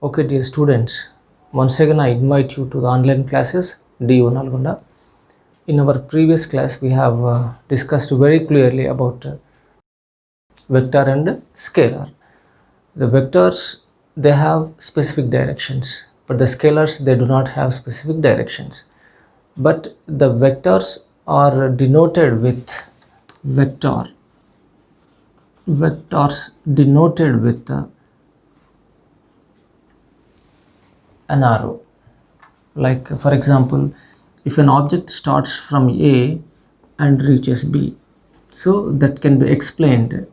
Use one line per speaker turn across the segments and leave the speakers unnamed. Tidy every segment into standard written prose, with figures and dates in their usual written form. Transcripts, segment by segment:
Okay, dear students, once again I invite you to the online classes DU Nalgonda. In our previous class, we have discussed very clearly about vector and scalar. The vectors, they have specific directions, but the scalars, they do not have specific directions. But the vectors are denoted with vectors denoted with an arrow. Like for example, if an object starts from A and reaches B, so that can be explained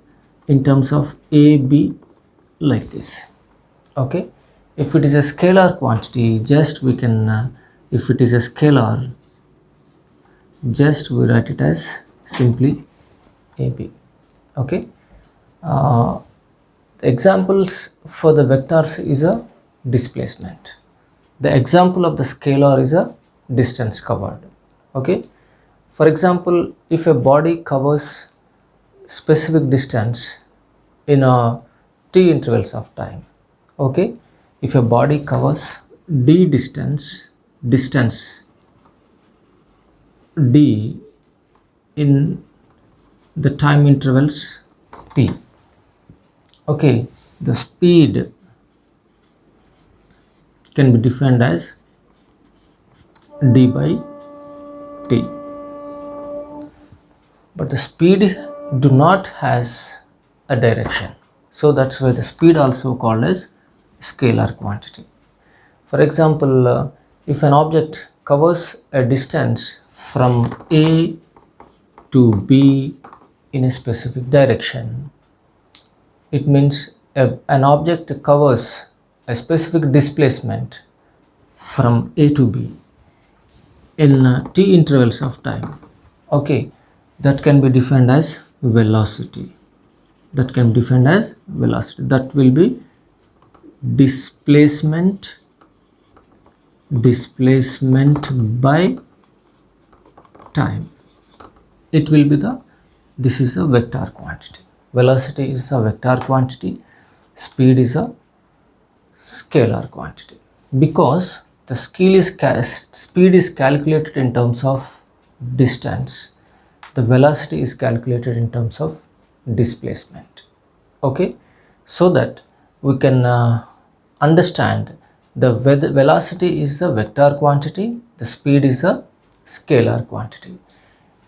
in terms of AB like this. Okay, if it is a scalar quantity, just we can if it is a scalar, just we write it as simply AB. Okay, uh, the examples for the vectors is a displacement. The example of the scalar is a distance covered. Okay, for example, if a body covers specific distance in a t intervals of time, okay, if a body covers d distance d in the time intervals t, okay, the speed can be defined as d by t, but the speed do not has a direction, so that's why the speed also called as scalar quantity. For example, if an object covers a distance from A to B in a specific direction, it means an object covers a specific displacement from A to B in t intervals of time. Okay, that can be defined as velocity. That can be defined as velocity. That will be displacement by time. It will be this is a vector quantity. Velocity is a vector quantity, speed is a scalar quantity, because the speed is calculated in terms of distance, the velocity is calculated in terms of displacement. Okay, so that we can understand the velocity is the vector quantity, the speed is a scalar quantity.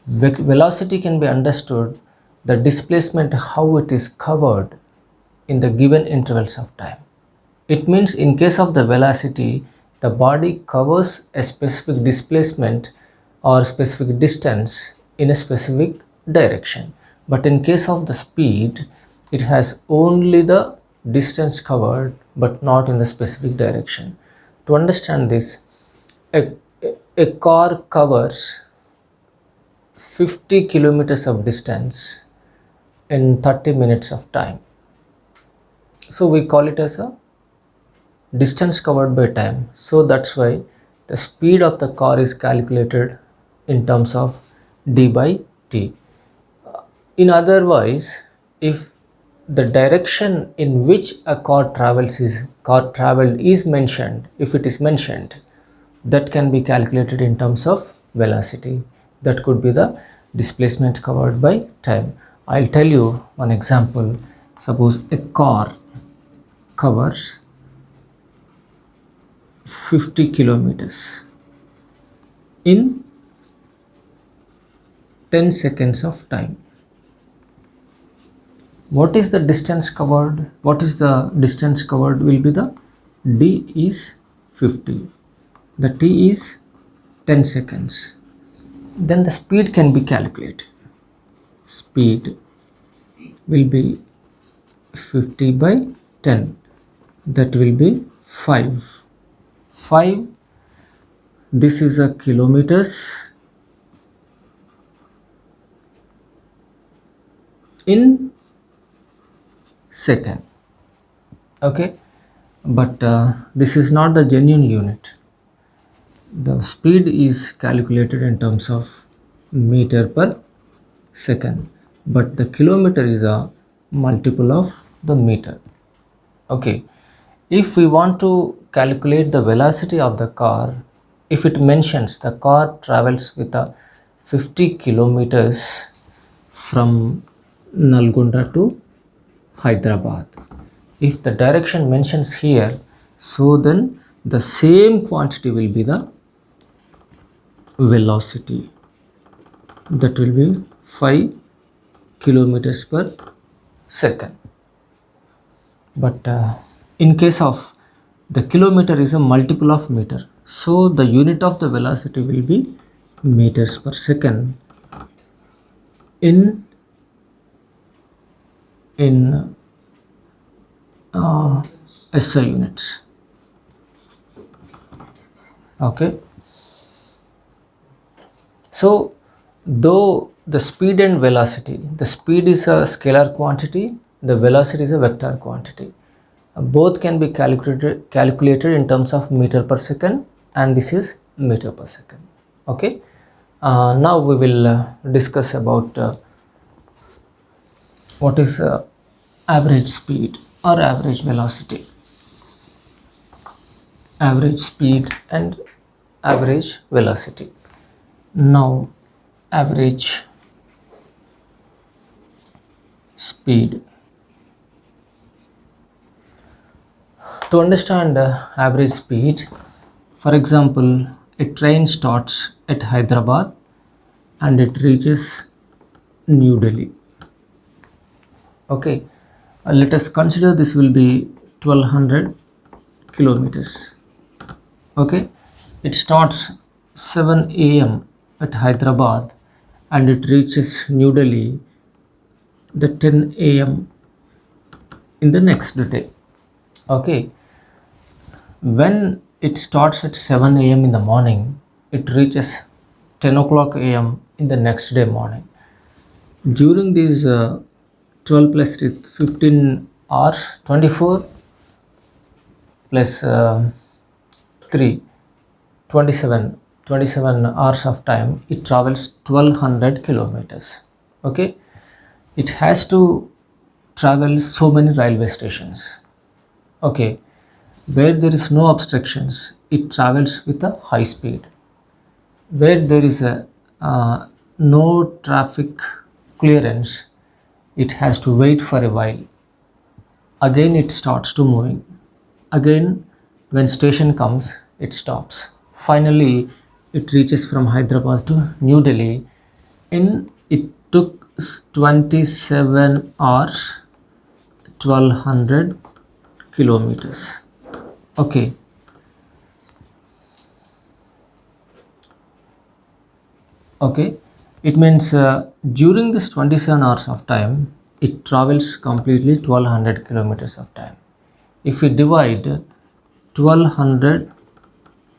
Velocity can be understood, the displacement, how it is covered in the given intervals of time. It means in case of the velocity, the body covers a specific displacement or specific distance in a specific direction. But in case of the speed, it has only the distance covered but not in the specific direction. To understand this, a car covers 50 kilometers of distance in 30 minutes of time. So we call it as a distance covered by time. So that's why the speed of the car is calculated in terms of d by t. In otherwise, if the direction in which a car traveled is mentioned, if it is mentioned, that can be calculated in terms of velocity. That could be the displacement covered by time. I'll tell you one example. Suppose a car covers 50 kilometers in 10 seconds of time. What is the distance covered? What is the distance covered will be the d is 50, the t is 10 seconds. Then the speed can be calculated. Speed will be 50 by 10, that will be 5. This is a kilometers in second. Okay, but this is not the genuine unit. The speed is calculated in terms of meter per second, but the kilometer is a multiple of the meter. Okay, If we want to calculate the velocity of the car, if it mentions the car travels with a 50 kilometers from Nalgonda to Hyderabad. If the direction mentions here, so then the same quantity will be the velocity, that will be 5 kilometers per second. But in case of the kilometer is a multiple of meter, so the unit of the velocity will be meters per second in SI units. Okay, so though the speed and velocity, the speed is a scalar quantity, the velocity is a vector quantity. Both can be calculated in terms of meter per second, and this is meter per second. Okay, now we will discuss about what is average speed or average velocity. Average speed and average velocity. Now average speed. To understand average speed, for example, a train starts at Hyderabad and it reaches New Delhi. Okay, let us consider this will be 1200 kilometers. Okay, it starts 7 a.m. at Hyderabad and it reaches New Delhi the 10 a.m. in the next day. Okay, when it starts at 7 a.m. in the morning, it reaches 10 o'clock a.m. in the next day morning. During these 12 plus 3, 15 hours, 24 plus 3, 27 hours of time, it travels 1200 kilometers. Okay, it has to travel so many railway stations. Okay, where there is no obstructions, it travels with a high speed. Where there is a no traffic clearance, it has to wait for a while. Again it starts to moving. Again, when station comes, it stops. Finally, it reaches from Hyderabad to New Delhi. It took 27 hours, 1200 kilometers. Okay, okay, it means during this 27 hours of time, it travels completely 1200 kilometers of time. If we divide 1200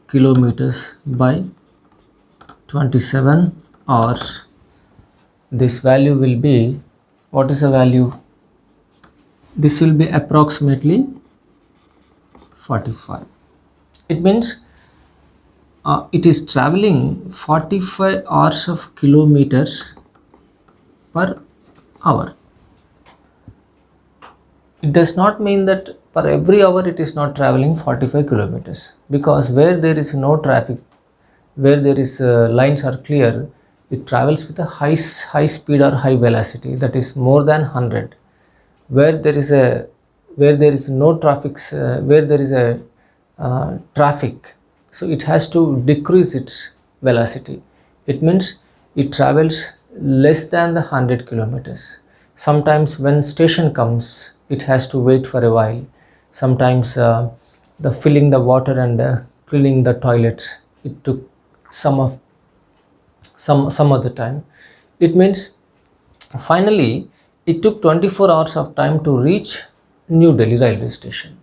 kilometers by 27 hours, this value will be, what is the value? This will be approximately 45. It means it is traveling 45 hours of kilometers per hour. It does not mean that per every hour it is not traveling 45 kilometers, because where there is no traffic, where there is lines are clear, it travels with a high speed or high velocity, that is more than 100. Where there is no traffic, where there is a traffic, so it has to decrease its velocity. It means it travels less than the 100 kilometers. Sometimes when station comes, it has to wait for a while. Sometimes the filling the water and cleaning the toilets, it took some other time. It means finally it took 24 hours of time to reach New Delhi railway station.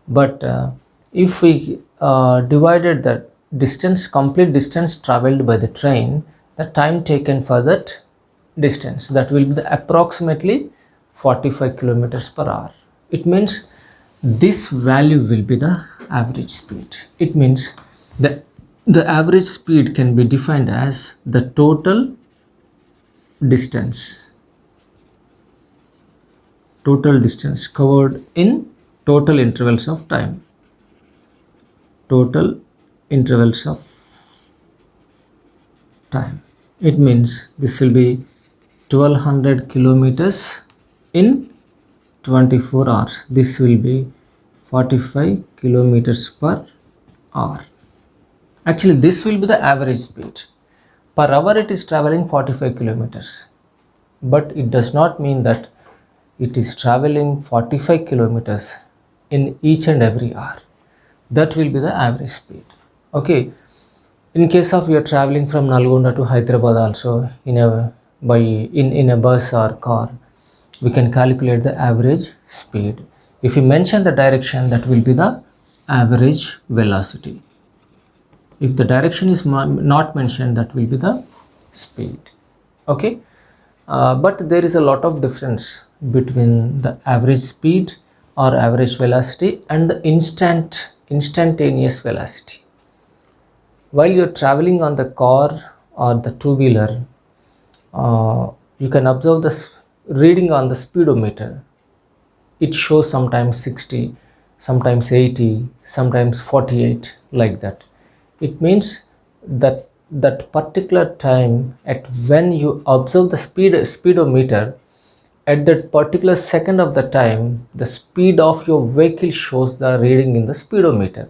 But if we divided the distance, complete distance traveled by the train, the time taken for that distance, that will be approximately 45 kilometers per hour. It means this value will be the average speed. It means the average speed can be defined as the total distance covered in total intervals of time. Total intervals of time. It means this will be 1200 kilometers in 24 hours. This will be 45 kilometers per hour. Actually, this will be the average speed. Per hour it is traveling 45 kilometers. But it does not mean that it is traveling 45 kilometers in each and every hour. That will be the average speed. Okay. In case of you are traveling from Nalgonda to Hyderabad also in a bus or car, we can calculate the average speed. If you mention the direction, that will be the average velocity. If the direction is not mentioned, that will be the speed. Okay. But there is a lot of difference between the average speed or average velocity and the instantaneous velocity. While you're traveling on the car or the two-wheeler, you can observe the reading on the speedometer. It shows sometimes 60, sometimes 80, sometimes 48, like that. It means that that particular time at when you observe the speedometer, at that particular second of the time, the speed of your vehicle shows the reading in the speedometer.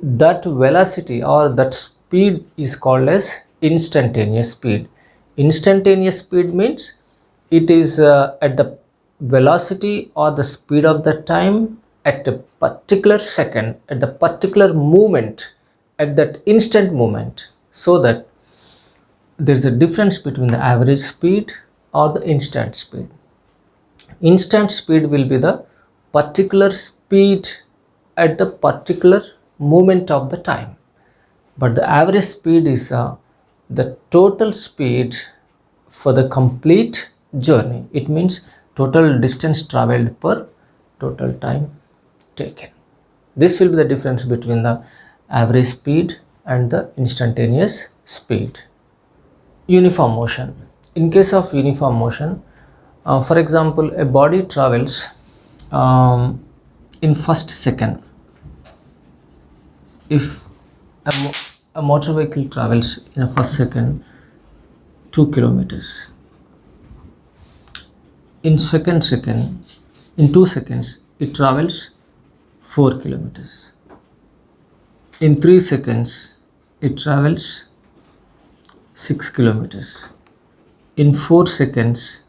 That velocity or that speed is called as instantaneous speed. Instantaneous speed means it is at the velocity or the speed of the time at a particular second, at the particular moment, at that instant moment. So that there is a difference between the average speed or the instant speed. Instant speed will be the particular speed at the particular moment of the time, but the average speed is the total speed for the complete journey. It means total distance traveled per total time taken. This will be the difference between the average speed and the instantaneous speed. Uniform motion. In case of uniform motion, for example, a body travels in first second. If a motor vehicle travels in a first second 2 kilometers, in in 2 seconds it travels 4 kilometers, in 3 seconds it travels 6 kilometers, in 4 seconds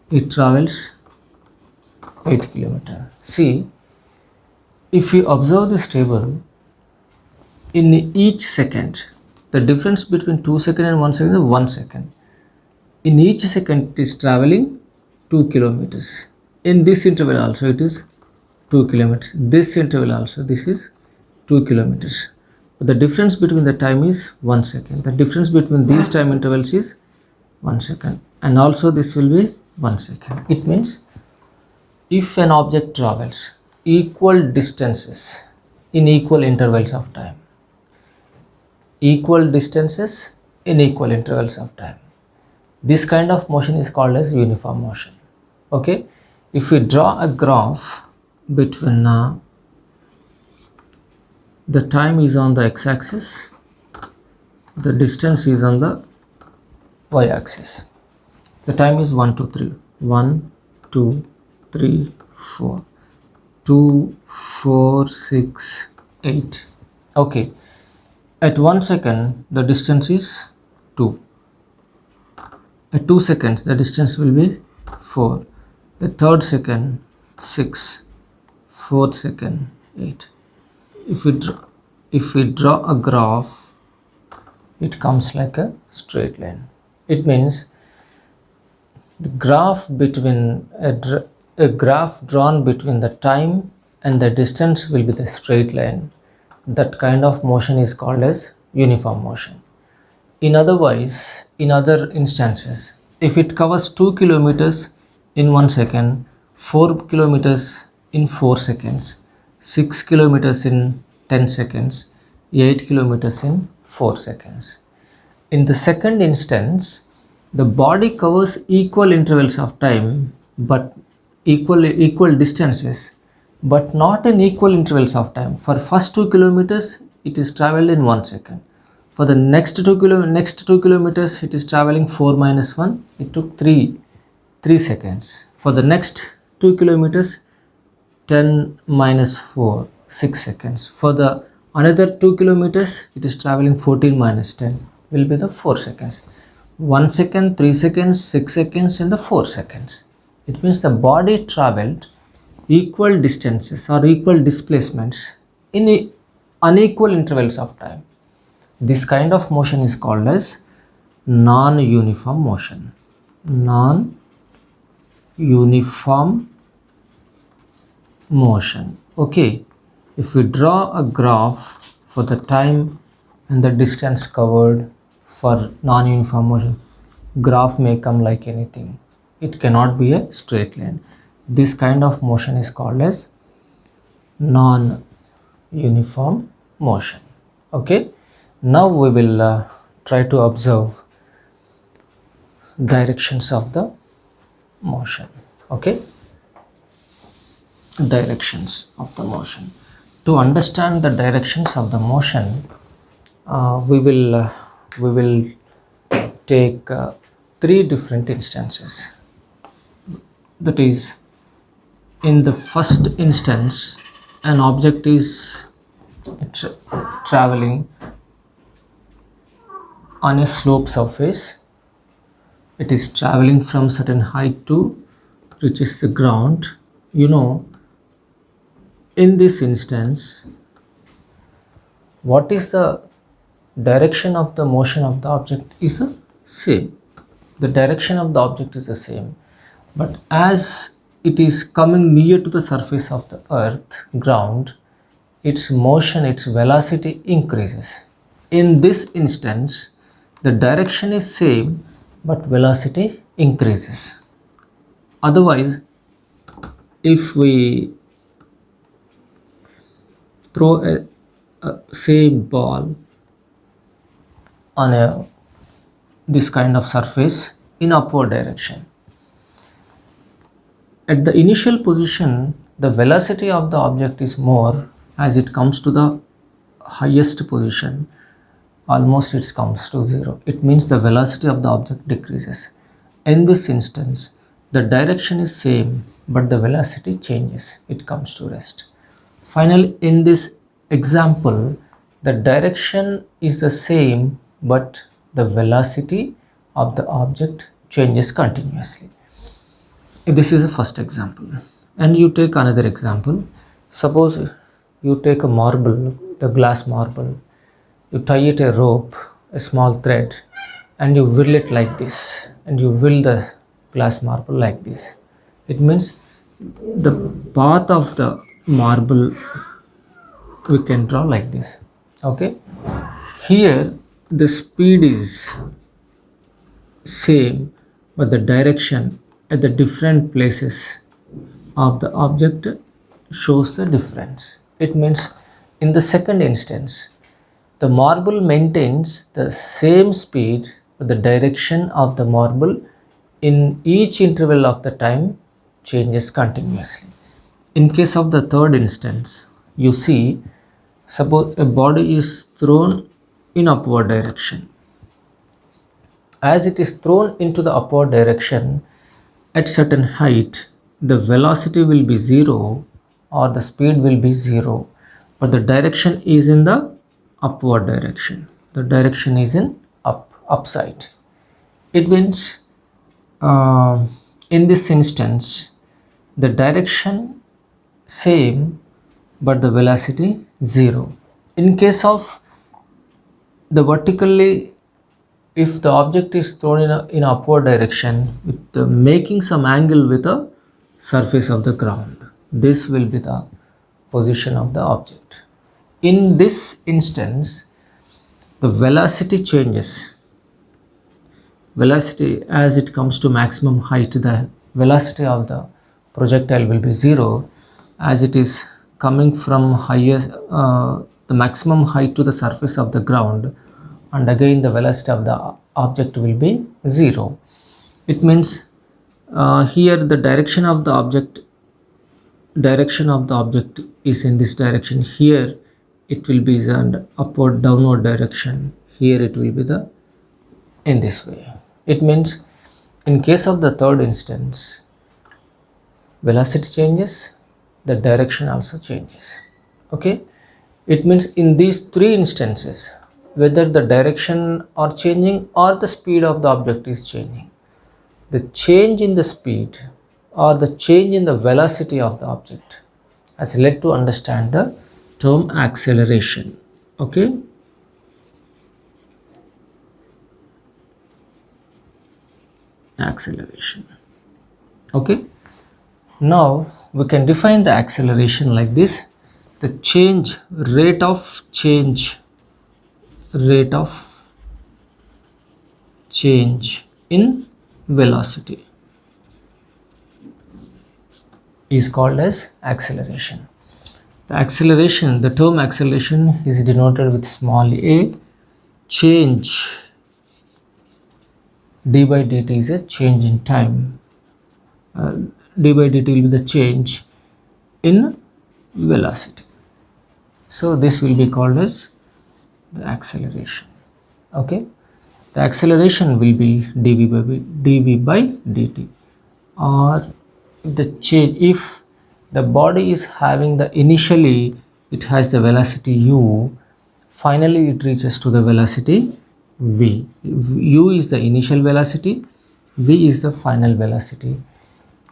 it travels 8 kilometers. See, if you observe this table, in each second, the difference between 2 seconds and 1 second is 1 second. In each second it is traveling 2 kilometers. In this interval also it is 2 kilometers. This interval also, this is 2 kilometers. But the difference between the time is 1 second. The difference between these time intervals is 1 second. And also this will be 1 second. It means if an object travels equal distances in equal intervals of time, equal distances in equal intervals of time, this kind of motion is called as uniform motion. Okay, if we draw a graph between the time is on the x-axis, the distance is on the y-axis. The time is 1 2 3 1 2 3 4 2 4 6 8. Okay, at 1 second the distance is 2. At 2 seconds the distance will be 4. The third second 6. Fourth second 8. If we draw a graph, it comes like a straight line. It means the graph between a graph drawn between the time and the distance will be the straight line. That kind of motion is called as uniform motion. In other instances, if it covers 2 kilometers in 1 second, 4 kilometers in 4 seconds, 6 kilometers in 10 seconds, 8 kilometers in 4 seconds. In the second instance, the body covers equal intervals of time but equal distances, but not in equal intervals of time. For first 2 kilometers, it is traveled in 1 second. For the next 2 kilometers, it is traveling 4 minus 1. It took 3 seconds. For the next 2 kilometers, 10 minus 4, 6 seconds. For the another 2 kilometers, it is traveling 14 minus 10, will be the 4 seconds. 1 second, 3 seconds, 6 seconds, and the 4 seconds. It means the body traveled equal distances or equal displacements in unequal intervals of time. This kind of motion is called as non-uniform motion. Non-uniform motion. Okay, if we draw a graph for the time and the distance covered for non-uniform motion, graph may come like anything. It cannot be a straight line. This kind of motion is called as non-uniform motion. Okay, now we will try to observe directions of the motion. Okay, directions of the motion. To understand the directions of the motion, we will take 3 different instances. That is, in the first instance, an object is traveling on a slope surface. It is traveling from certain height to reaches the ground. You know, in this instance, what is the direction of the motion of the object is the same. The direction of the object is the same, but as it is coming near to the surface of the earth, ground, its motion, its velocity increases. In this instance, the direction is same, but velocity increases. Otherwise, if we throw a same ball on this kind of surface in upward direction, at the initial position, the velocity of the object is more. As it comes to the highest position, almost it comes to 0. It means the velocity of the object decreases. In this instance, the direction is same, but the velocity changes. It comes to rest. Finally, in this example, the direction is the same, but the velocity of the object changes continuously. This is the first example, and you take another example. Suppose you take a marble, the glass marble, you tie it a rope, a small thread, and you whirl it like this, and you whirl the glass marble like this. It means the path of the marble we can draw like this. Okay, here the speed is same, but the direction at the different places of the object shows the difference. It means in the second instance, the marble maintains the same speed, but the direction of the marble in each interval of the time changes continuously. In case of the third instance, you see, suppose a body is thrown in upward direction. As it is thrown into the upward direction, at certain height, the velocity will be 0 or the speed will be 0, but the direction is in the upward direction. The direction is in upside. It means in this instance, the direction same, but the velocity 0. In case of the vertically, if the object is thrown in upward direction with making some angle with the surface of the ground, this will be the position of the object. In this instance, the velocity changes. Velocity, as it comes to maximum height, the velocity of the projectile will be 0. As it is coming from the maximum height to the surface of the ground, and again the velocity of the object will be 0. It means here the direction of the object direction of the object is in this direction, here it will be the upward downward direction, here it will be the in this way. It means in case of the third instance, velocity changes, the direction also changes. Okay, it means in these three instances, whether the direction are changing or the speed of the object is changing, the change in the speed or the change in the velocity of the object has led to understand the term acceleration. Okay, acceleration. Okay, now we can define the acceleration like this: the rate of change in velocity is called as acceleration. The term acceleration is denoted with small a. Change d by dt is a change in time. D by dt will be the change in velocity. So this will be called as the acceleration. Okay, the acceleration will be dv by dt, or the change if the body is having the initially it has the velocity u, finally it reaches to the velocity v. U is the initial velocity, v is the final velocity.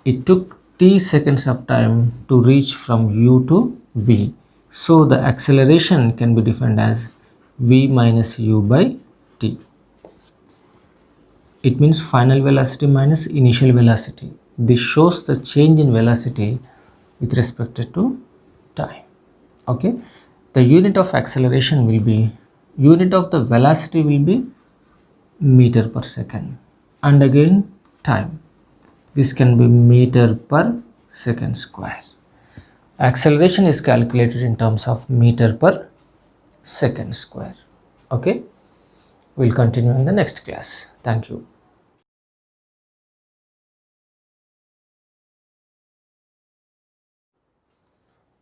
It took t seconds of time to reach from u to v, so the acceleration can be defined as v minus u by t. It means final velocity minus initial velocity. This shows the change in velocity with respect to time. Okay, the unit of acceleration will be, unit of the velocity will be meter per second, and again time. This can be meter per second square. Acceleration is calculated in terms of meter per second square. Okay, we'll continue in the next class. Thank you.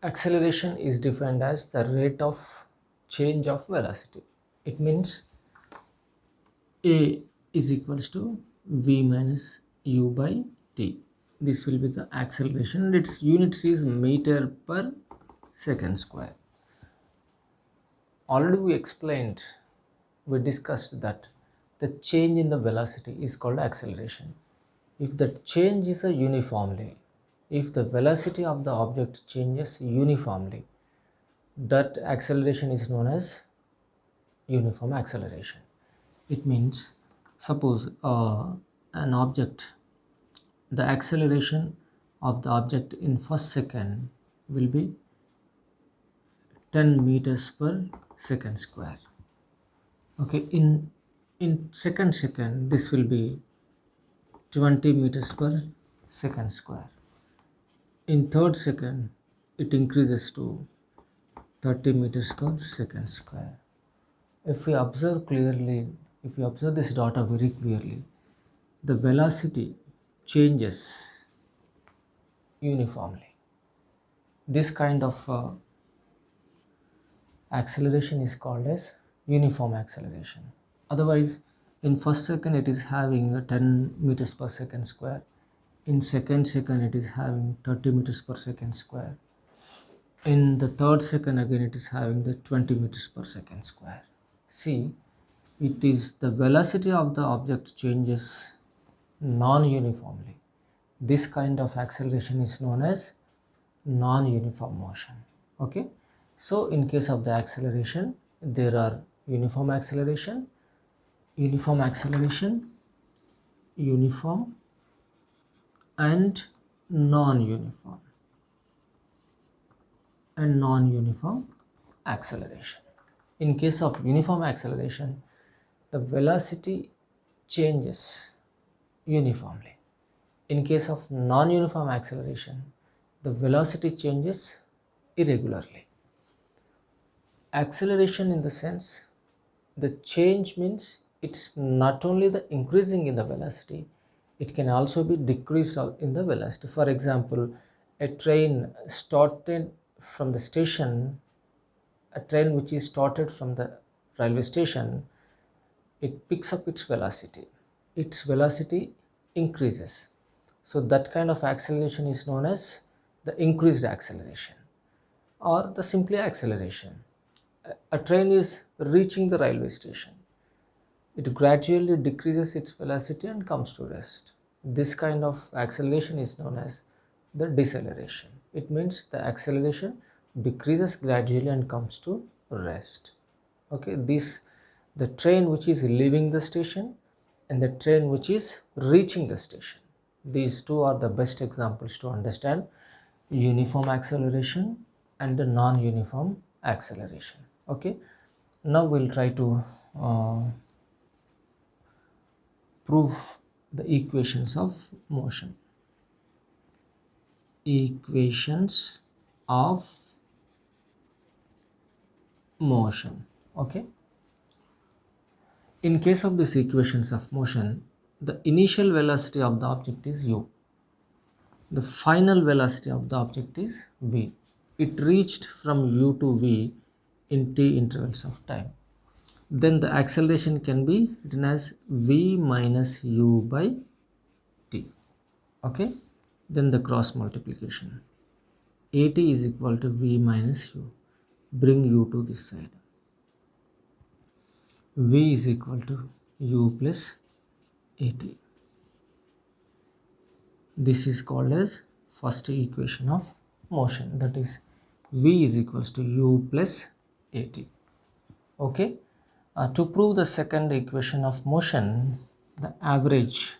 Acceleration is defined as the rate of change of velocity. It means a is equals to v minus u by t. This will be the acceleration. Its units is meter per second square. Already we discussed that the change in the velocity is called acceleration. If the change is uniformly, if the velocity of the object changes uniformly, that acceleration is known as uniform acceleration. It means, suppose an object, the acceleration of the object in first second will be 10 meters per second square. Okay, in second this will be 20 meters per second square. In third second it increases to 30 meters per second square. If we observe clearly, if you observe this data very clearly, the velocity changes uniformly. This kind of acceleration is called as uniform acceleration. Otherwise, in first second it is having 10 meters per second square. In second it is having 30 meters per second square. In the third second again it is having the 20 meters per second square. See, it is the velocity of the object changes non-uniformly. This kind of acceleration is known as non-uniform motion. Okay, so in case of the acceleration, there are uniform acceleration, uniform and non-uniform acceleration. In case of uniform acceleration, the velocity changes uniformly. In case of non-uniform acceleration, the velocity changes irregularly. Acceleration in the sense, the change means it's not only the increasing in the velocity, it can also be decreased in the velocity. For example, a train started from the station, a train which is started from the railway station, it picks up its velocity. Its velocity increases. So that kind of acceleration is known as the increased acceleration or the simply acceleration. A train is reaching the railway station. It gradually decreases its velocity and comes to rest. This kind of acceleration is known as the deceleration. It means the acceleration decreases gradually and comes to rest. Okay, this the train which is leaving the station and the train which is reaching the station. These two are the best examples to understand uniform acceleration and the non-uniform acceleration. Okay, now we'll try to prove the equations of motion. Equations of motion. Okay, in case of these equations of motion, the initial velocity of the object is u, the final velocity of the object is v. It reached from u to v in t intervals of time. Then the acceleration can be written as v minus u by t. Okay, then the cross multiplication, at is equal to v minus u, bring u to this side, v is equal to u plus at. This is called as first equation of motion, that is v is equals to u plus at. Okay, to prove the second equation of motion, the average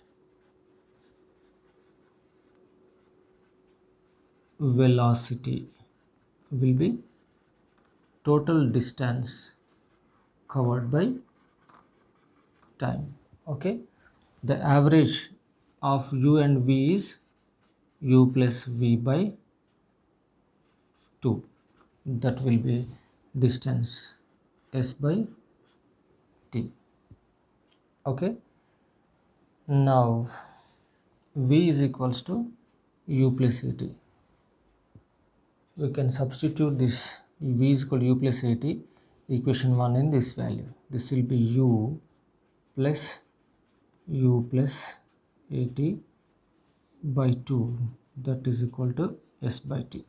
velocity will be total distance covered by time. Okay, the average of u and v is u plus v by 2, that will be distance s by t. Okay, now v is equals to u plus at. We can substitute this v is equal to u plus at, equation 1, in this value. This will be u plus at by 2, that is equal to s by t.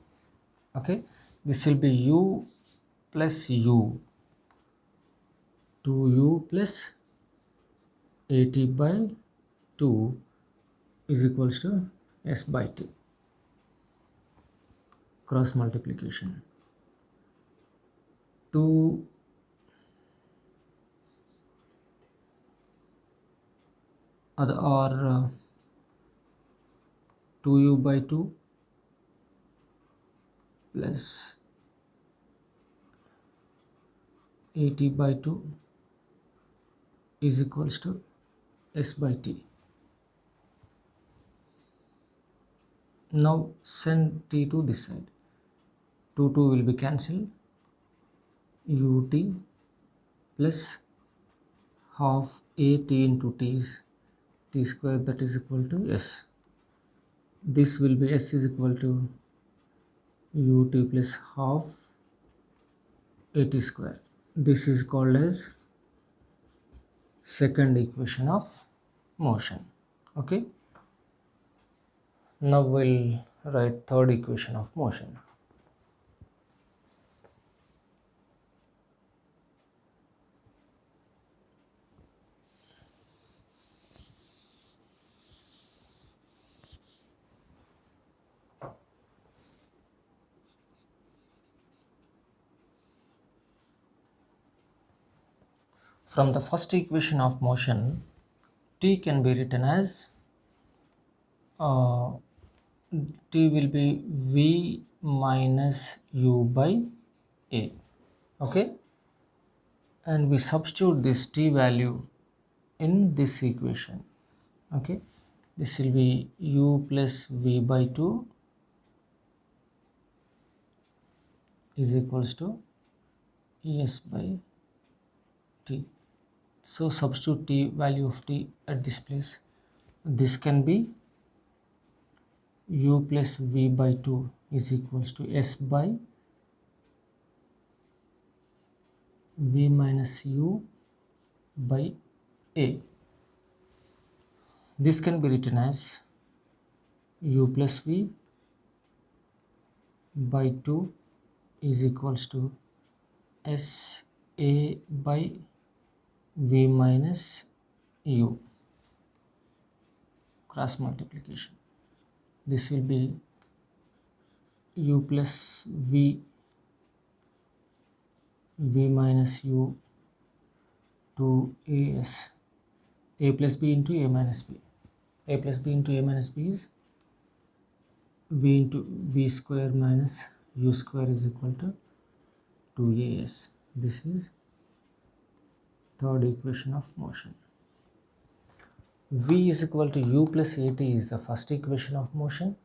Okay, this will be u plus u, 2u plus at by 2 is equals to s by t. Cross multiplication, 2 or 2u by 2 plus 80 by 2 is equals to s by t. Now send t to this side, 2 will be cancelled, ut plus half at into t is t square, that is equal to s. This will be s is equal to ut plus half at square. This is called as second equation of motion. Okay, now we'll write third equation of motion. From the first equation of motion, t can be written as t will be v minus u by a. Okay, and we substitute this t value in this equation. Okay, this will be u plus v by 2 is equals to es by t. So substitute t value of t at this place. This can be u plus v by 2 is equals to s by v minus u by a. This can be written as u plus v by 2 is equals to s a by v minus u, cross multiplication. This will be u plus v minus u to as a plus b into a minus b. A plus b into a minus b is v into v square minus u square is equal to 2as. This is third equation of motion. V is equal to u plus at is the first equation of motion.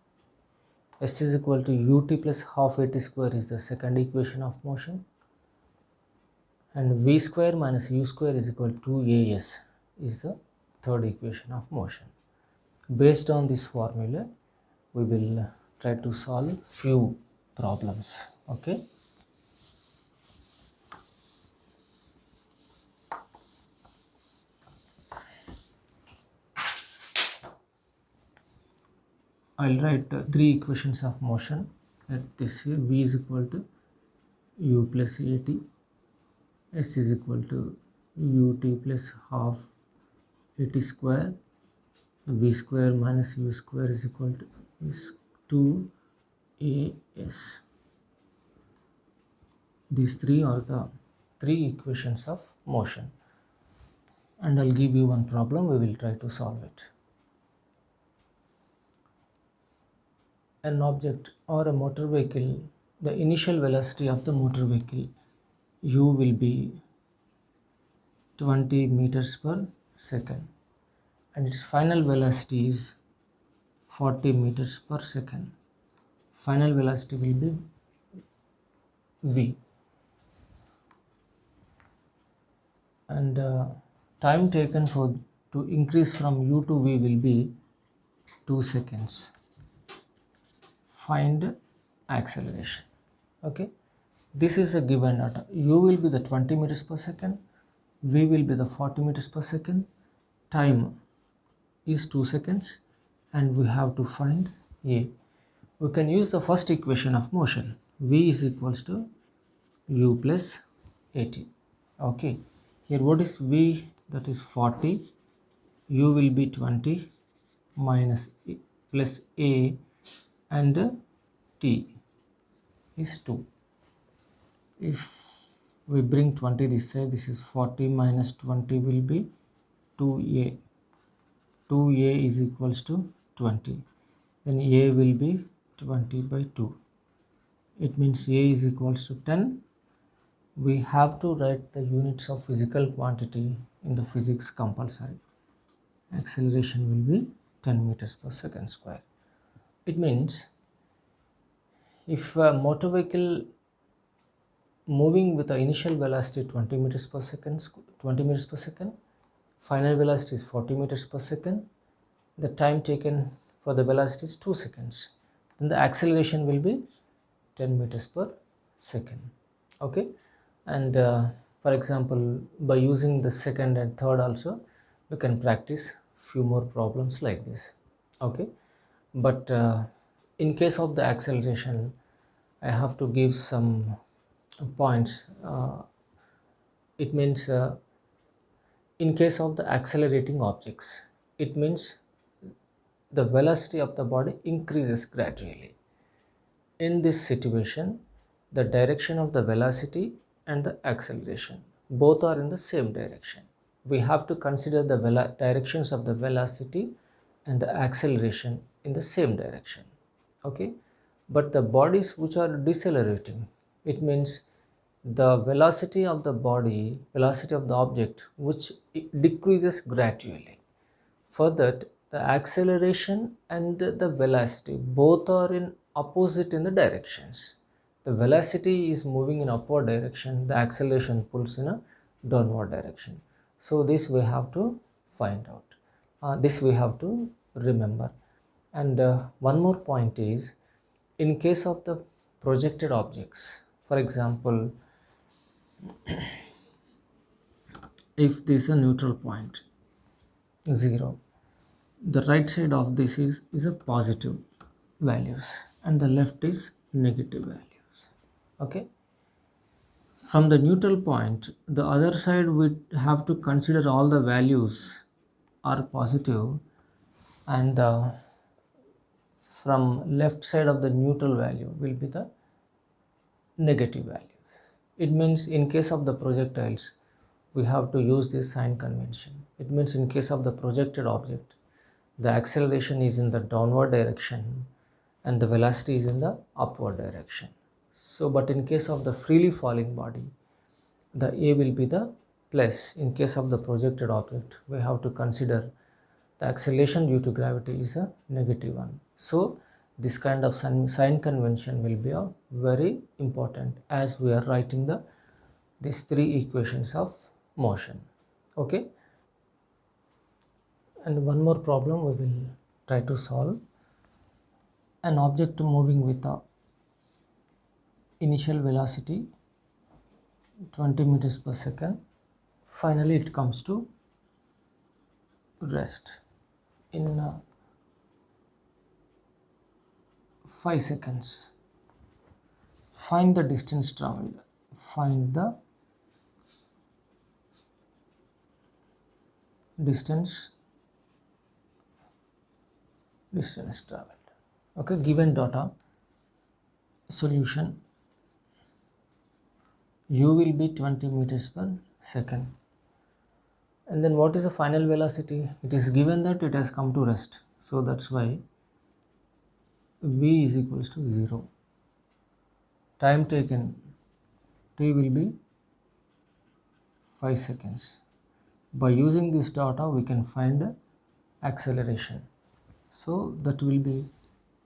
S is equal to ut plus half at square is the second equation of motion. And v square minus u square is equal to as is the third equation of motion. Based on this formula, we will try to solve few problems. Okay. I'll write three equations of motion. At this here, v is equal to u plus at, s is equal to ut plus half at square, v square minus u square is equal to is 2as. These three are the three equations of motion, and I'll give you one problem. We will try to solve it. An object or a motor vehicle, the initial velocity of the motor vehicle u will be 20 meters per second, and its final velocity is 40 meters per second. Final velocity will be v, and time taken for to increase from u to v will be 2 seconds. Find acceleration. Okay, this is a given data. U will be the 20 meters per second, v will be the 40 meters per second, time is 2 seconds, and we have to find a. We can use the first equation of motion. V is equals to u plus at. Okay, here what is v? That is 40, u will be 20 minus plus a, and t is 2. If we bring 20 this side, this is 40 minus 20 will be 2a. 2a is equals to 20. Then a will be 20 by 2. It means a is equals to 10. We have to write the units of physical quantity in the physics compulsory. Acceleration will be 10 meters per second square. It means if a motor vehicle moving with the initial velocity 20 meters per second, final velocity is 40 meters per second, the time taken for the velocity is 2 seconds, then the acceleration will be 10 meters per second. Okay, and for example, by using the second and third also, we can practice few more problems like this. Okay, but in case of the acceleration, I have to give some points. It means in case of the accelerating objects, it means the velocity of the body increases gradually. In this situation, the direction of the velocity and the acceleration both are in the same direction. We have to consider the directions of the velocity and the acceleration in the same direction. Okay, but the bodies which are decelerating, it means the velocity of the body, velocity of the object, which decreases gradually. For that, the acceleration and the velocity both are in opposite in the directions. The velocity is moving in upward direction, the acceleration pulls in a downward direction. So this we have to find out. This we have to remember. And one more point is, in case of the projected objects, for example, if this is a neutral point 0, the right side of this is a positive values and the left is negative values. Okay, from the neutral point, the other side we have to consider all the values are positive, and the from left side of the neutral value will be the negative value. It means in case of the projectiles, we have to use this sign convention. It means in case of the projected object, the acceleration is in the downward direction and the velocity is in the upward direction. So, but in case of the freely falling body, the A will be the plus. In case of the projected object, we have to consider the acceleration due to gravity is a negative one. So, this kind of sign convention will be a very important as we are writing these three equations of motion. Okay, and one more problem we will try to solve. An object moving with a initial velocity 20 meters per second, finally it comes to rest in 5 seconds. Find the distance traveled. Find the distance traveled. Okay, given data, solution, u will be 20 meters per second. And then what is the final velocity? It is given that it has come to rest. So that's why v is equals to 0. Time taken, t will be 5 seconds. By using this data, we can find the acceleration. So that will be,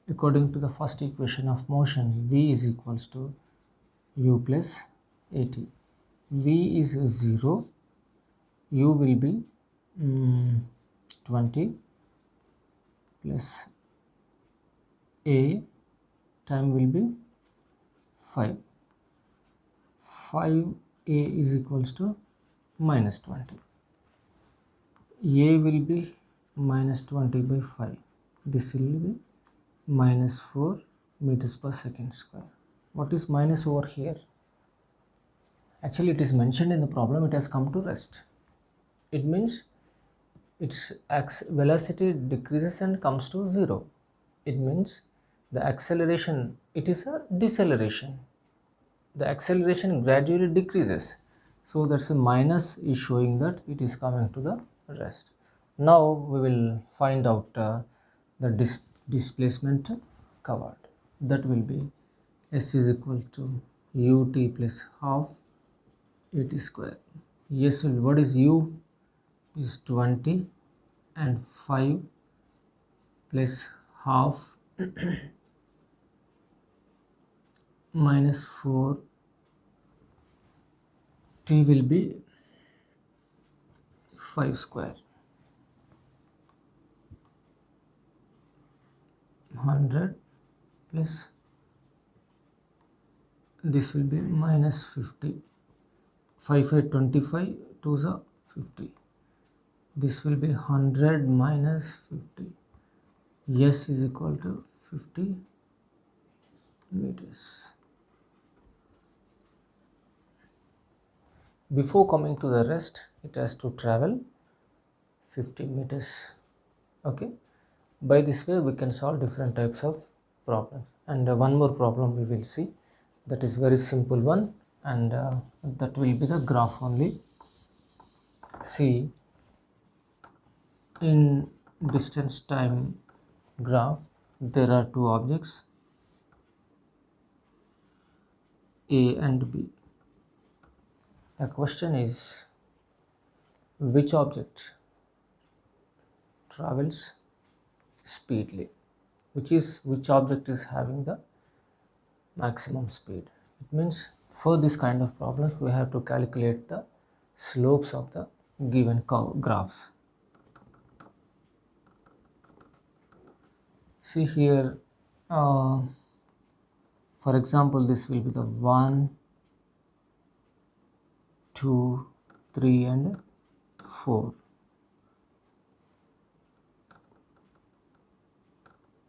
according to the first equation of motion, v is equals to u plus at. V is 0, u will be 20 plus a, time will be 5. 5a is equals to minus 20. A will be minus 20 by 5. This will be minus 4 meters per second square. What is minus over here? Actually, it is mentioned in the problem, it has come to rest. It means its velocity decreases and comes to 0. It means the acceleration, it is a deceleration. The acceleration gradually decreases. So that's a minus is showing that it is coming to the rest. Now we will find out the displacement covered. That will be s is equal to ut plus half at square. Yes, what is u? Is 20 and 5 plus half minus 4, t will be 5 square, 100 plus this will be minus 50, 5 5 25, 2 is 50. This will be 100 minus 50. S is equal to 50 meters. Before coming to the rest, it has to travel 50 meters. Okay, by this way we can solve different types of problems. And one more problem we will see, that is very simple one, and that will be the graph only. See, in distance time graph, there are two objects A and B. The question is, which object travels speedily? Which object is having the maximum speed? It means for this kind of problems we have to calculate the slopes of the given graphs. See here, uh, for example, this will be the 1, 2, 3 and 4.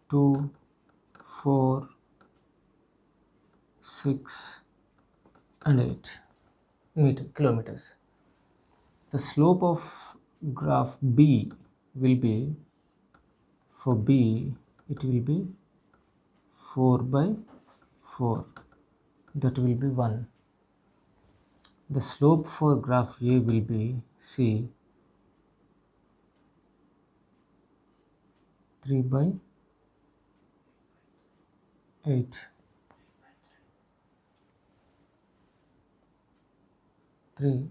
2, 4, 6 and 8 kilometers. The slope of graph B will be, for B it will be 4 by 4, that will be 1. The slope for graph A will be, see, 3 by 8, 3,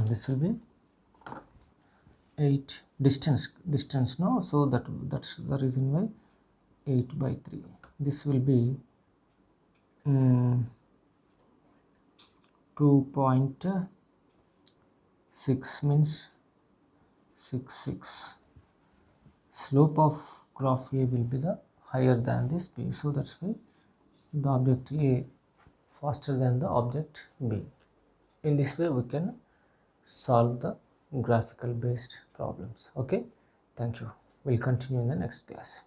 this will be 8, distance no, so that's the reason why 8 by 3. This will be 2.6 means 66. Slope of graph A will be the higher than this B, so that's why the object A faster than the object B. In this way we can solve the graphical based problems. Okay, thank you. We'll continue in the next class.